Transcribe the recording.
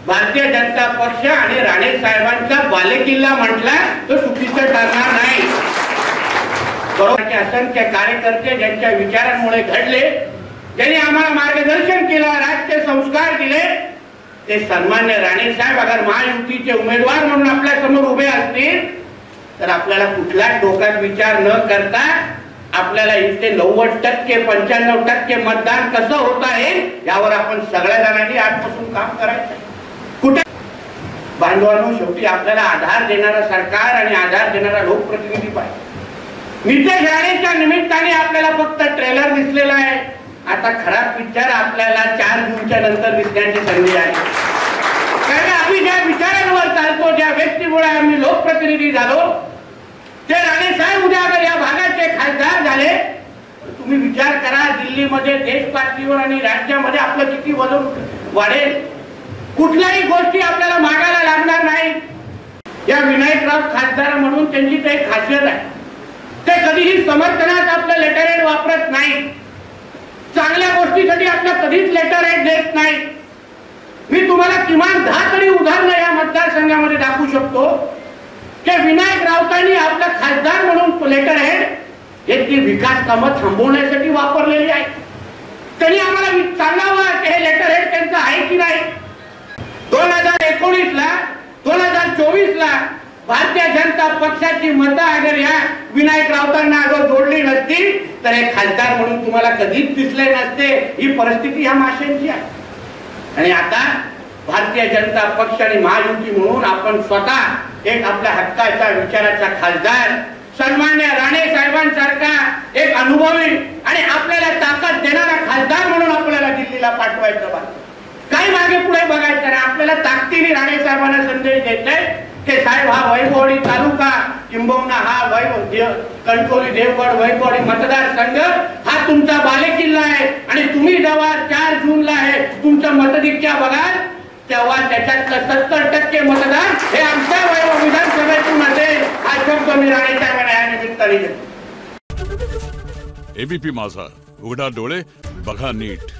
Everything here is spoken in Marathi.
भारतीय जनता पक्ष आणि राणे साहेबांचा बालेकिल्ला म्हटला तो चुकीचं ठरणार नाही। बरोबर असंख्य कार्यकर्ते ज्यांच्या विचारांमुळे घडले, ज्यांनी आम्हाला मार्गदर्शन केलं, राजकीय संस्कार दिले, ते सन्मान्य राणे साहेब अगर महायुतीचे उमेदवार म्हणून आपल्या समोर उभे असतील तर आपल्याला कुठलाच डोक्यात विचार न करता आपल्याला इथे 90% 95% मतदान कसं होत आहे यावर आपण सगळ्या जणांनी आजपासून काम करायचं। कुठे बांधवांनो, शेवटी आपल्याला आधार देणारा सरकार आणि आधार देणारा लोकप्रतिनिधी पाहिजे। नितेश राणेच्या निमित्ताने आपल्याला फक्त ट्रेलर दिसलेला आहे, आता खरा पिक्चर आपल्याला 4 जूनच्या नंतर दिसण्याची संधी आहे। कारण आम्ही ज्या विचारांवर चालतो, ज्या व्यक्तीमुळे आम्ही लोकप्रतिनिधी झालो, ते राणे साहेब उद्या अगर या भागाचे खासदार झाले, तुम्ही विचार करा दिल्लीमध्ये देश पातळीवर आणि राज्यामध्ये आपलं किती वजन वाढेल। कुठल्याही गोष्टी आपल्याला मागायला लागणार नाही। या विनायकराव खासदार म्हणून त्यांची काही खासियत आहे, ते कधीही समर्थनात आपलं लेटरहेड वापरत नाही, चांगल्या गोष्टीसाठी आपलं कधीच लेटरहेड देत नाही। मी तुम्हाला किमान 10 तरी उदाहरणं या मतदारसंघामध्ये दाखवू शकतो की विनायक राऊतांनी आपला खासदार म्हणून लेटरहेड हे विकास कामं थांबवण्यासाठी वापरलेली आहे। त्यांनी आम्हाला सांगावं की हे लेटरहेड त्यांचं आहे की नाही। 2019 ला 2024 ला भारतीय जनता पक्षाची मतं अगर या विनायक राऊतांना अगर जोडली नसती तर हे खासदार म्हणून तुम्हाला कधीच दिसले नसते। ही परिस्थिती या माशांची आहे। आणि आता भारतीय जनता पक्ष आणि महायुती म्हणून आपण स्वतः एक आपल्या हक्काचा विचाराचा खासदार सन्मान्य राणे साहेबांसारखा एक अनुभवी आणि आपल्याला ताकद देणारा खासदार म्हणून आपल्याला दिल्लीला पाठवायचं बा। काही मागे पुढे बघायचं नाही, आपल्याला ताकदीने राणे साहेबांना संदेश द्यायचाय की साहेब हा वैभववाडी तालुका किंबहुना हा कणकवली देवगड वैभववाडी मतदारसंघ हा तुमचा बालेकिल्ला आहे आणि तुम्ही जेव्हा 4 जूनला आहे तुमचं मतदिक्या बघाल तेव्हा त्याच्यातलं 70% मतदान हे आमच्या वैभव विधानसभेतून असेल। हा शब्द मी राणे साहेबांना या निमित्ताने देतो। एबीपी माझा, उघडा डोळे बघा नीट।